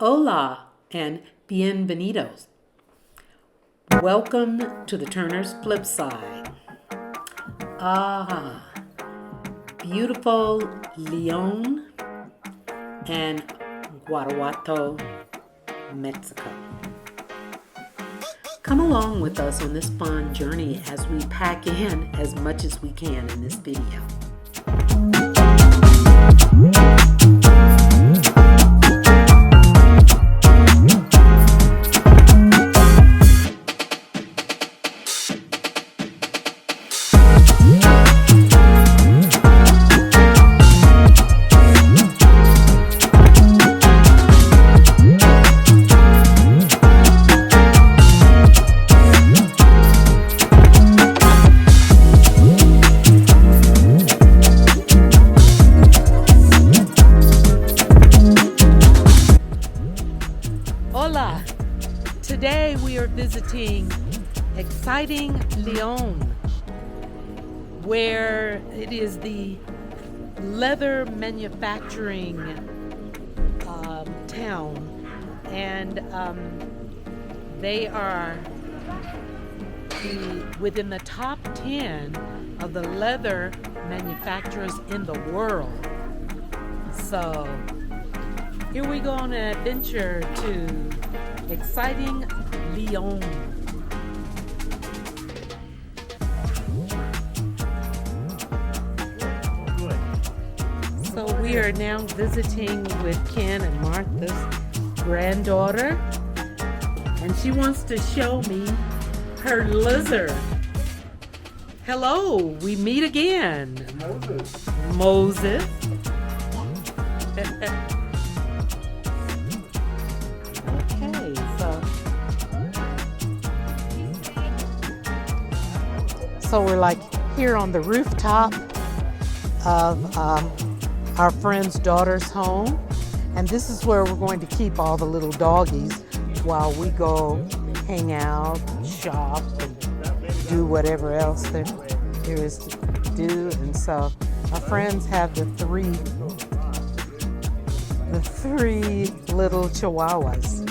Hola and bienvenidos. Welcome to the Turner's Flip Side. Ah, beautiful Leon and Guanajuato, Mexico. Come along with us on this fun journey as we pack in as much as we can in this video. Hola! Today we are visiting exciting Leon, where it is the leather manufacturing town, and they are within the top 10 of the leather manufacturers in the world. So here we go on an adventure to exciting Leon. So we are now visiting with Ken and Martha's granddaughter, and she wants to show me her lizard. Hello, we meet again. Moses. So we're like here on the rooftop of our friend's daughter's home, and this is where we're going to keep all the little doggies while we go hang out, shop, and do whatever else there is to do. And so our friends have the three little chihuahuas.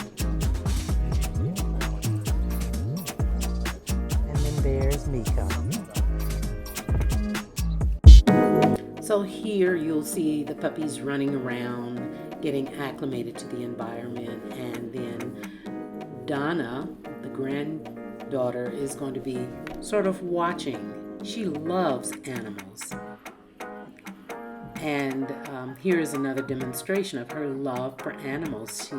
And then there's Miko. So here you'll see the puppies running around, getting acclimated to the environment, and then Donna, the granddaughter, is going to be sort of watching. She loves animals. And here is another demonstration of her love for animals.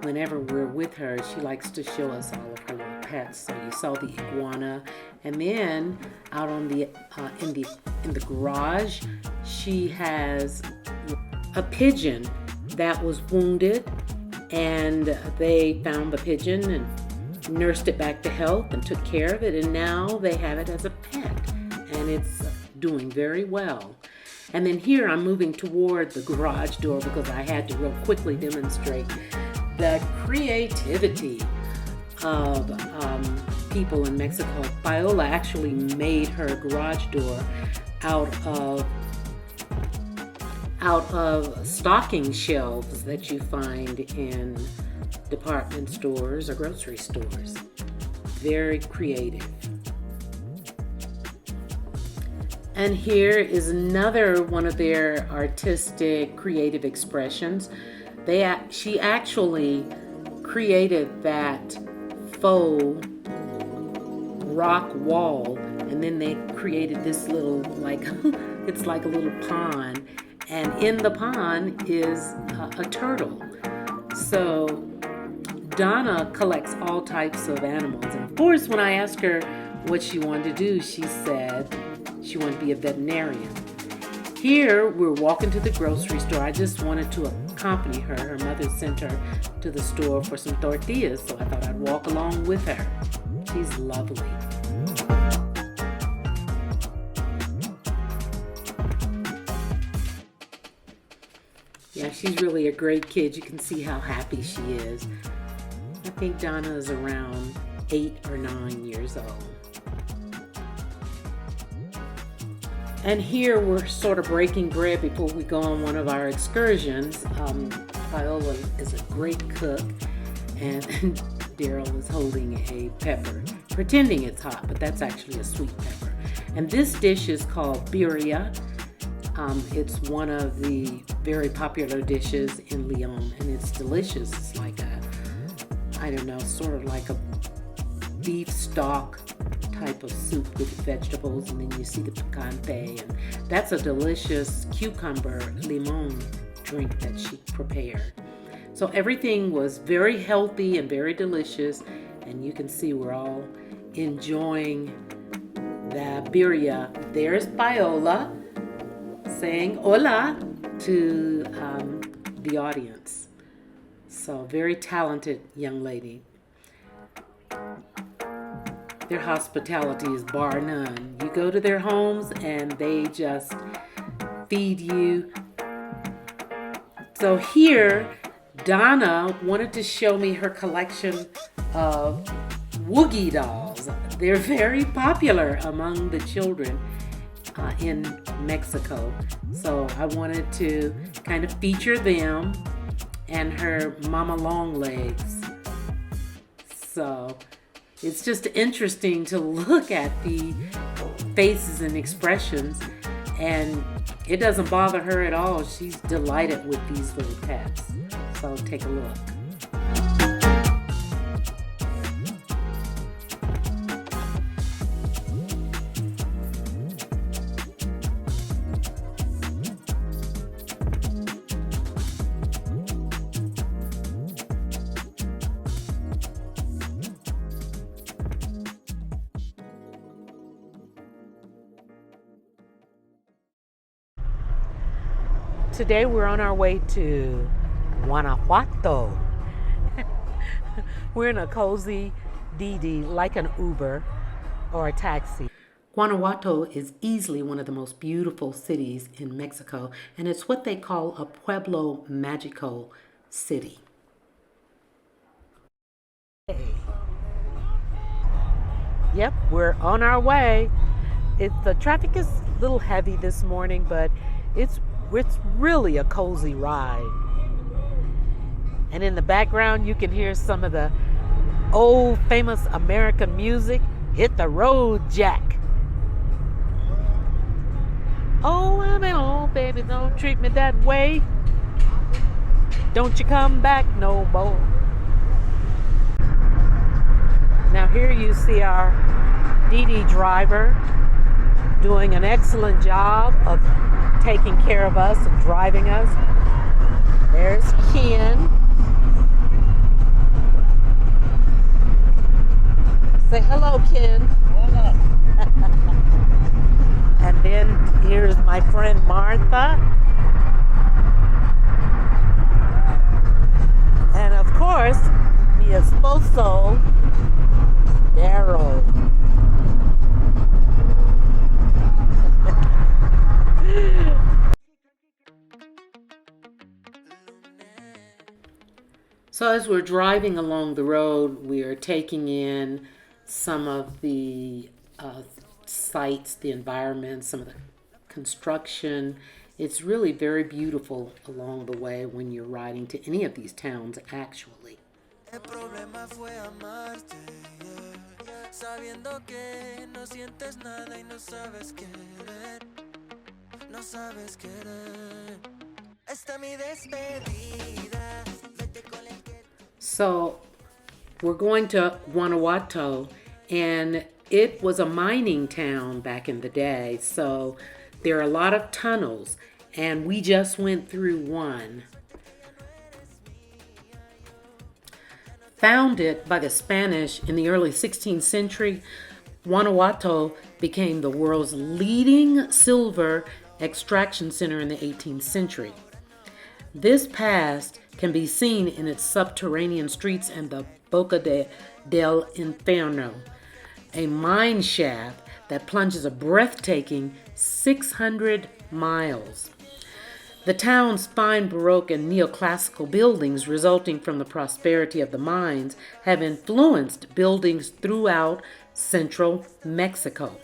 Whenever we're with her, she likes to show us all of her little pets. So you saw the iguana, and then out on the in the garage, she has a pigeon that was wounded, and they found the pigeon and nursed it back to health and took care of it, and now they have it as a pet, and it's doing very well. And then here I'm moving toward the garage door because I had to real quickly demonstrate the creativity of people in Mexico. Viola actually made her garage door out of stocking shelves that you find in department stores or grocery stores. Very creative. And here is another one of their artistic, creative expressions. She actually created that faux rock wall, and then they created this little, it's like a little pond, and in the pond is a turtle. So Donna collects all types of animals. And of course, when I asked her what she wanted to do, she said she wanted to be a veterinarian. Here, we're walking to the grocery store. I just wanted to accompany her. Her mother sent her to the store for some tortillas, so I thought I'd walk along with her. She's lovely. Yeah, she's really a great kid. You can see how happy she is. I think Donna is around 8 or 9 years old. And here we're sort of breaking bread before we go on one of our excursions. Paola is a great cook, and Daryl is holding a pepper, pretending it's hot, but that's actually a sweet pepper. And this dish is called birria. It's one of the very popular dishes in Leon, and it's delicious. It's like sort of like a beef stock type of soup with vegetables, and then you see the picante, and that's a delicious cucumber limon drink that she prepared. So everything was very healthy and very delicious, and you can see we're all enjoying the birria. There's Paola saying hola to the audience. So very talented young lady. Their hospitality is bar none. You go to their homes and they just feed you. So here, Donna wanted to show me her collection of Woogie dolls. They're very popular among the children in Mexico. So I wanted to kind of feature them and her Mama Longlegs. So it's just interesting to look at the faces and expressions, and it doesn't bother her at all. She's delighted with these little pets. So take a look. Today we're on our way to Guanajuato. We're in a cozy DD, like an Uber or a taxi. Guanajuato is easily one of the most beautiful cities in Mexico, and it's what they call a Pueblo Mágico city. Yep, we're on our way. The traffic is a little heavy this morning, but it's really a cozy ride. And in the background, you can hear some of the old famous American music. Hit the road, Jack. Oh, I'm an old baby, don't treat me that way. Don't you come back no more. Now here you see our DD driver doing an excellent job of taking care of us and driving us. There's Ken. Say hello, Ken. Hola. And then here's my friend Martha. And of course, mi esposo, Daryl. So as we're driving along the road, we are taking in some of the sights, the environment, some of the construction. It's really very beautiful along the way when you're riding to any of these towns, actually. So we're going to Guanajuato, and it was a mining town back in the day. So there are a lot of tunnels, and we just went through one. Founded by the Spanish in the early 16th century, Guanajuato became the world's leading silver extraction center in the 18th century. This past can be seen in its subterranean streets and the Boca del Inferno, a mine shaft that plunges a breathtaking 600 miles. The town's fine Baroque and neoclassical buildings resulting from the prosperity of the mines have influenced buildings throughout central Mexico.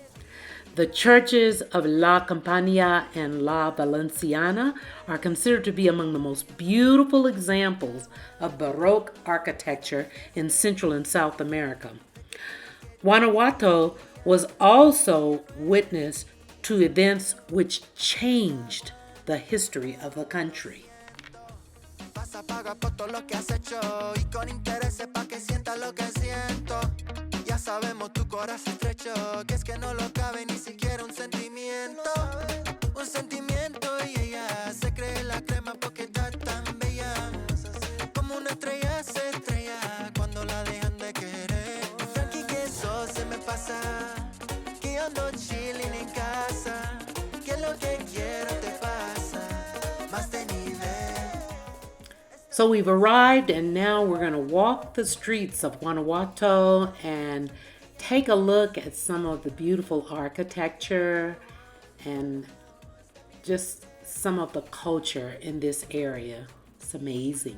The churches of La Campania and La Valenciana are considered to be among the most beautiful examples of Baroque architecture in Central and South America. Guanajuato was also witness to events which changed the history of the country. Ya sabemos tu corazón estrecho, que es que no lo cabe ni siquiera un sentimiento. Un sentimiento y ella se cree la crema porque está tan bella. Como una estrella se estrella cuando la dejan de querer. Tranqui que eso se me pasa, que ando chilling en casa. Que lo que quiero te pasa, más de nivel. So we've arrived, and now we're going to walk the streets of Guanajuato and take a look at some of the beautiful architecture and just some of the culture in this area. It's amazing.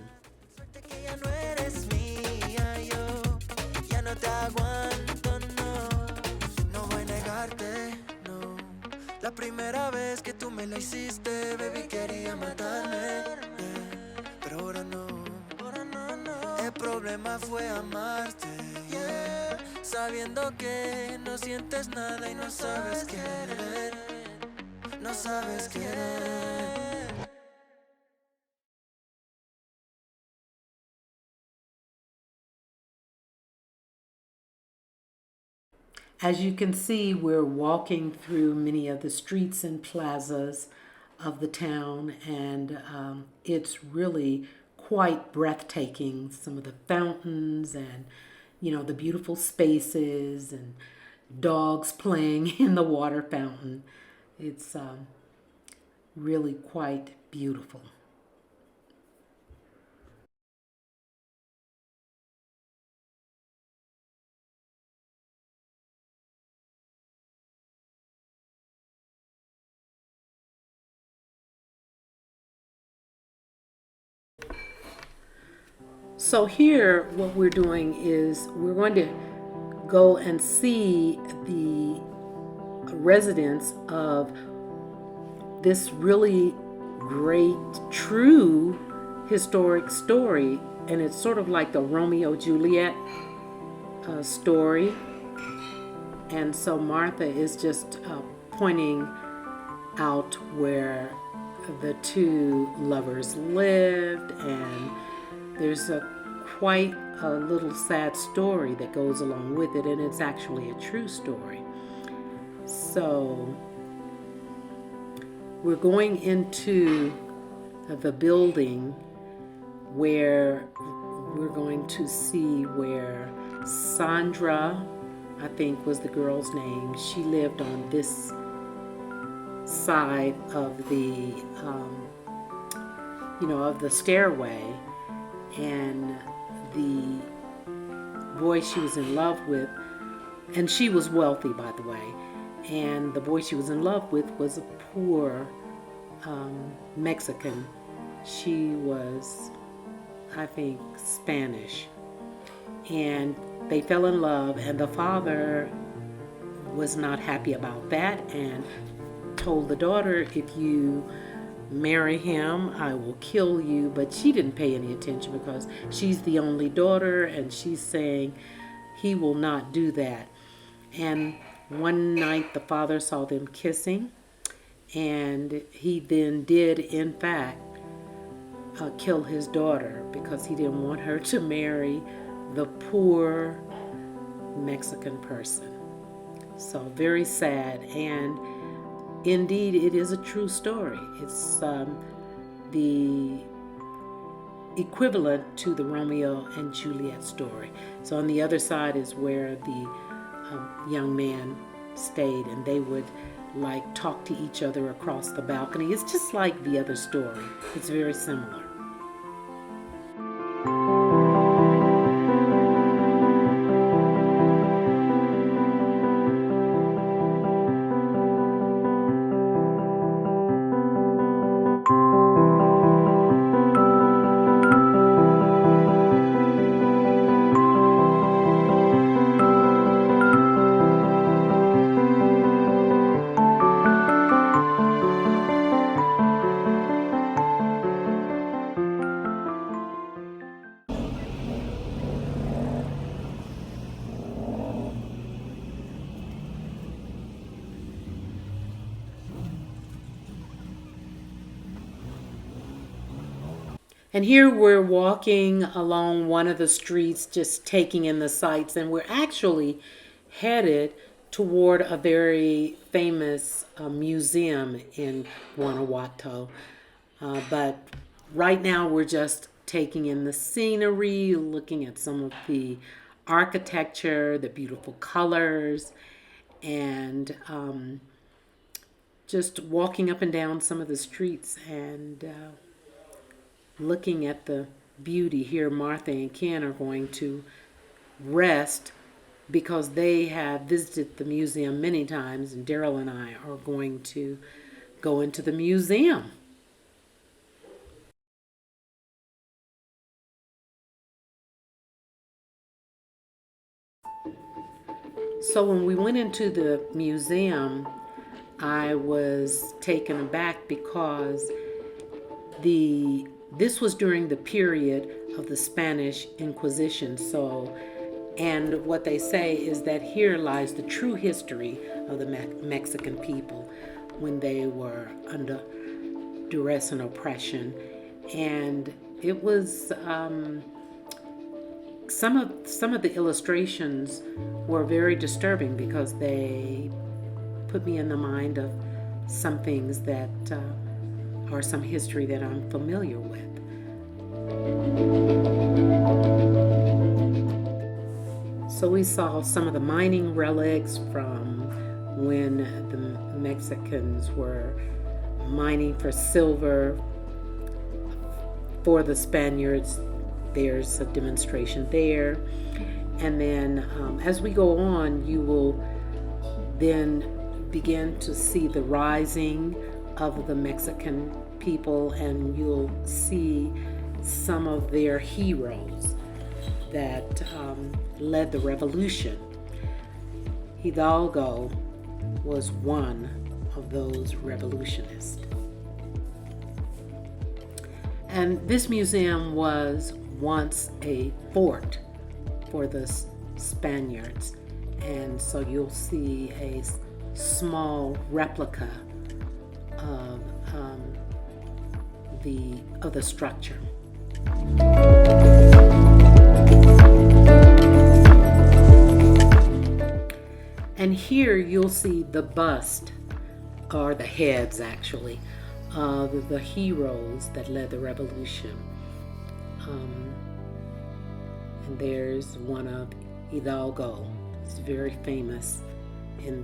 La primera vez que tú me la hiciste, baby, quería matarme. Pero ahora no. El problema fue amarte, yeah. Sabiendo que no sientes nada y no sabes querer. No sabes querer. As you can see, we're walking through many of the streets and plazas of the town, and it's really quite breathtaking. Some of the fountains and, the beautiful spaces and dogs playing in the water fountain. It's really quite beautiful. So here, what we're doing is we're going to go and see the residence of this really great, true historic story. And it's sort of like the Romeo Juliet story. And so Martha is just pointing out where the two lovers lived, and there's quite a little sad story that goes along with it, and it's actually a true story. So we're going into the building where we're going to see where Sandra, I think was the girl's name, she lived on this side of the of the stairway, and the boy she was in love with, and she was wealthy, by the way, and the boy she was in love with was a poor Mexican. She was, I think, Spanish, and they fell in love, and the father was not happy about that and told the daughter, if you marry him, I will kill you. But she didn't pay any attention because she's the only daughter, and she's saying he will not do that. And one night the father saw them kissing, and he then did, in fact, kill his daughter because he didn't want her to marry the poor Mexican person. So very sad, and indeed it is a true story. It's the equivalent to the Romeo and Juliet story. So on the other side is where the young man stayed, and they would talk to each other across the balcony. It's just like the other story. It's very similar. And here we're walking along one of the streets, just taking in the sights, and we're actually headed toward a very famous museum in Guanajuato. But right now we're just taking in the scenery, looking at some of the architecture, the beautiful colors, and just walking up and down some of the streets and looking at the beauty here. Martha and Ken are going to rest because they have visited the museum many times, and Daryl and I are going to go into the museum. So when we went into the museum, I was taken aback because this was during the period of the Spanish Inquisition. So, and what they say is that here lies the true history of the Mexican people when they were under duress and oppression. And it was some of the illustrations were very disturbing because they put me in the mind of some things that or some history that I'm familiar with. So we saw some of the mining relics from when the Mexicans were mining for silver for the Spaniards. There's a demonstration there. And then as we go on, you will then begin to see the rising of the Mexican people, and you'll see some of their heroes that led the revolution. Hidalgo was one of those revolutionists. And this museum was once a fort for the Spaniards, and so you'll see a small replica of the structure. And here you'll see the bust, or the heads actually, of the heroes that led the revolution. And there's one of Hidalgo. It's very famous in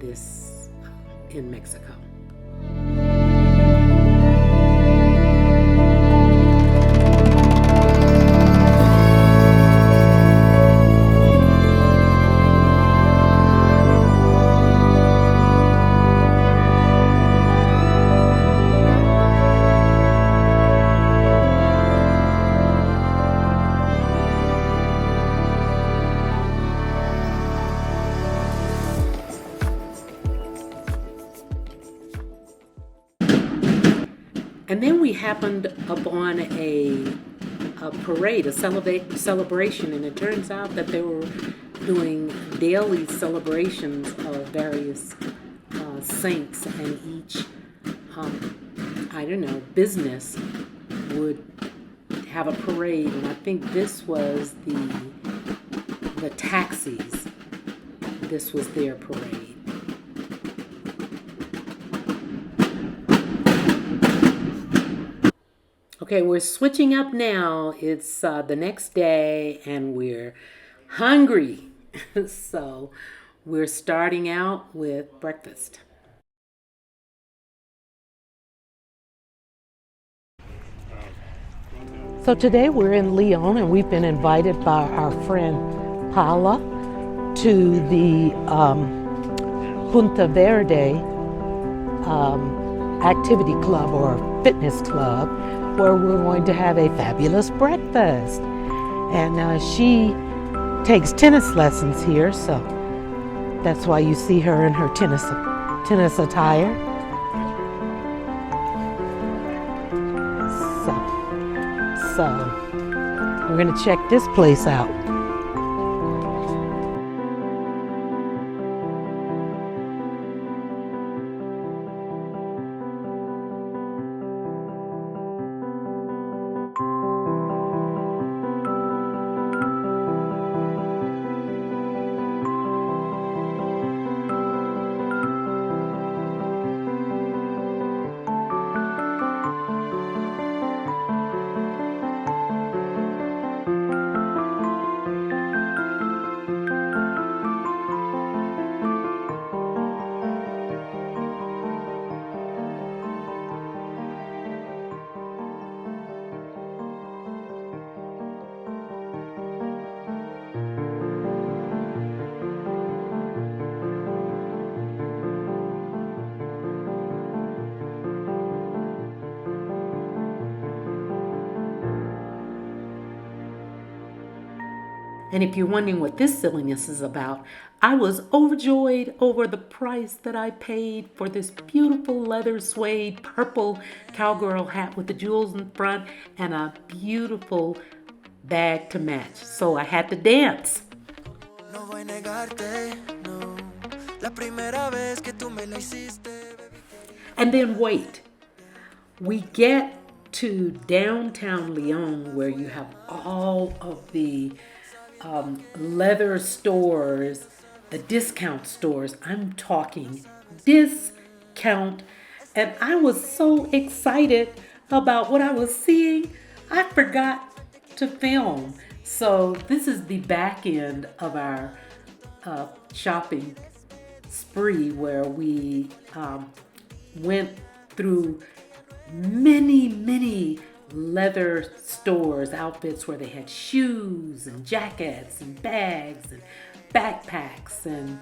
Mexico. And then we happened upon a parade, a celebration, and it turns out that they were doing daily celebrations of various saints, and each, business would have a parade, and I think this was the taxis. This was their parade. Okay, we're switching up now. It's the next day and we're hungry. So we're starting out with breakfast. So today we're in Leon, and we've been invited by our friend Paula to the Punta Verde activity club or fitness club, where we're going to have a fabulous breakfast. And she takes tennis lessons here, so that's why you see her in her tennis attire. So we're going to check this place out. And if you're wondering what this silliness is about, I was overjoyed over the price that I paid for this beautiful leather suede purple cowgirl hat with the jewels in front and a beautiful bag to match. So I had to dance. No voy a negarte, no. La primera vez que tú me la hiciste. And then wait, we get to downtown Leon where you have all of the leather stores, the discount stores. I'm talking discount. And I was so excited about what I was seeing, I forgot to film. So this is the back end of our shopping spree where we went through many leather stores, outfits where they had shoes and jackets and bags and backpacks and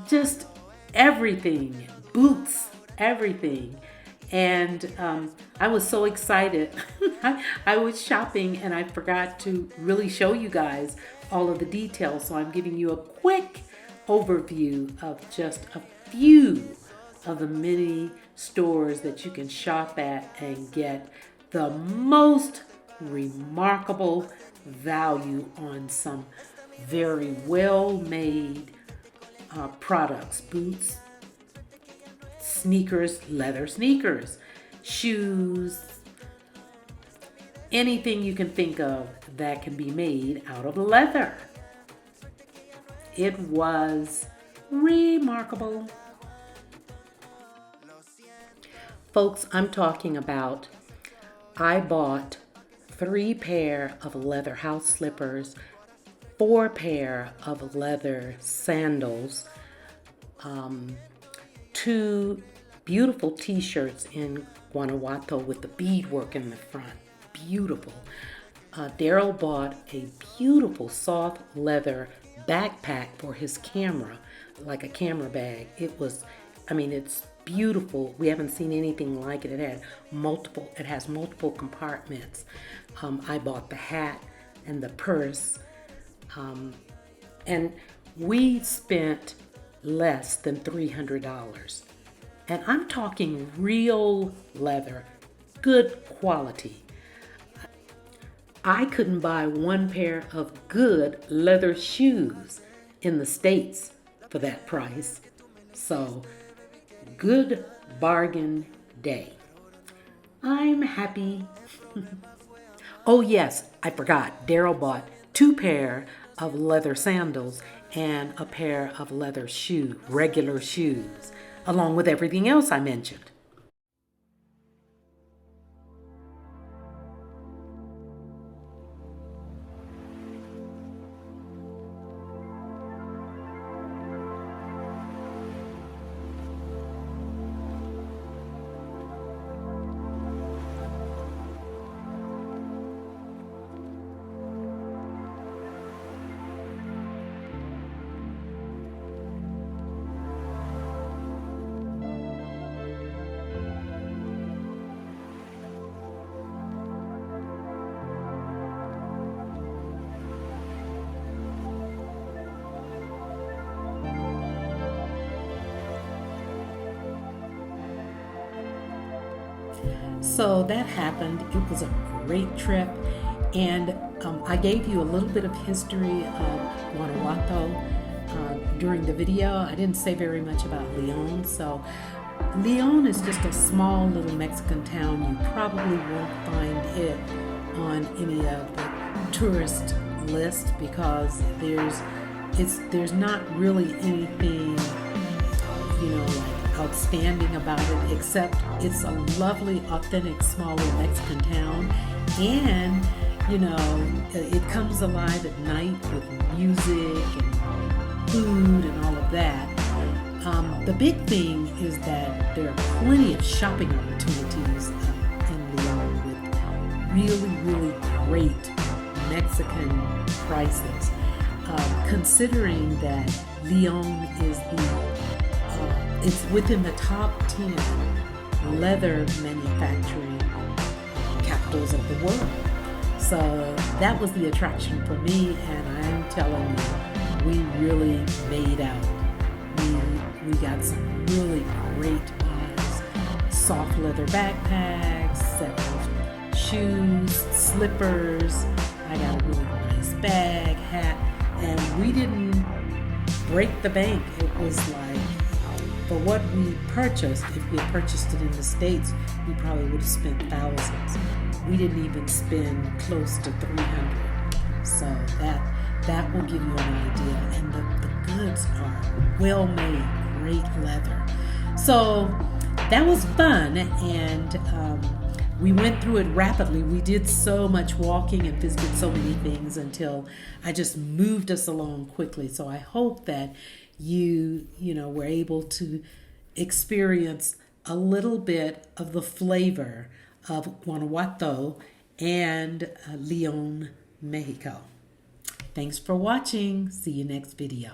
just everything, boots, everything. And I was so excited. I was shopping and I forgot to really show you guys all of the details. So I'm giving you a quick overview of just a few of the many stores that you can shop at and get the most remarkable value on some very well-made products, boots, sneakers, leather sneakers, shoes, anything you can think of that can be made out of leather. It was remarkable. Folks, I'm talking about, I bought 3 pair of leather house slippers, 4 pair of leather sandals, 2 beautiful t-shirts in Guanojuato with the beadwork in the front. Beautiful. Daryl bought a beautiful soft leather backpack for his camera, like a camera bag. It's beautiful. We haven't seen anything like it. It has multiple compartments. I bought the hat and the purse. And we spent less than $300. And I'm talking real leather, good quality. I couldn't buy 1 pair of good leather shoes in the States for that price. So, good bargain day. I'm happy. Oh yes, I forgot. Daryl bought 2 pair of leather sandals and a pair of leather regular shoes, along with everything else I mentioned. So that happened. It was a great trip. And I gave you a little bit of history of Guanajuato during the video. I didn't say very much about Leon. So Leon is just a small little Mexican town. You probably won't find it on any of the tourist lists because there's not really anything, like outstanding about it, except it's a lovely, authentic, small little Mexican town. And, it comes alive at night with music and food and all of that. The big thing is that there are plenty of shopping opportunities in Leon with really great Mexican prices. Considering that Leon is it's within the top 10 leather manufacturing capitals of the world. So that was the attraction for me, and I'm telling you, we really made out. We got some really great buys. Soft leather backpacks, several shoes, slippers. I got a really nice bag, hat, and we didn't break the bank. It was like, for what we purchased, if we had purchased it in the States, we probably would have spent thousands. We didn't even spend close to $300. So that will give you an idea. And the goods are well made, great leather. So that was fun, and we went through it rapidly. We did so much walking and visited so many things until I just moved us along quickly. So I hope that you were able to experience a little bit of the flavor of Guanajuato and Leon, Mexico. Thanks for watching. See you next video.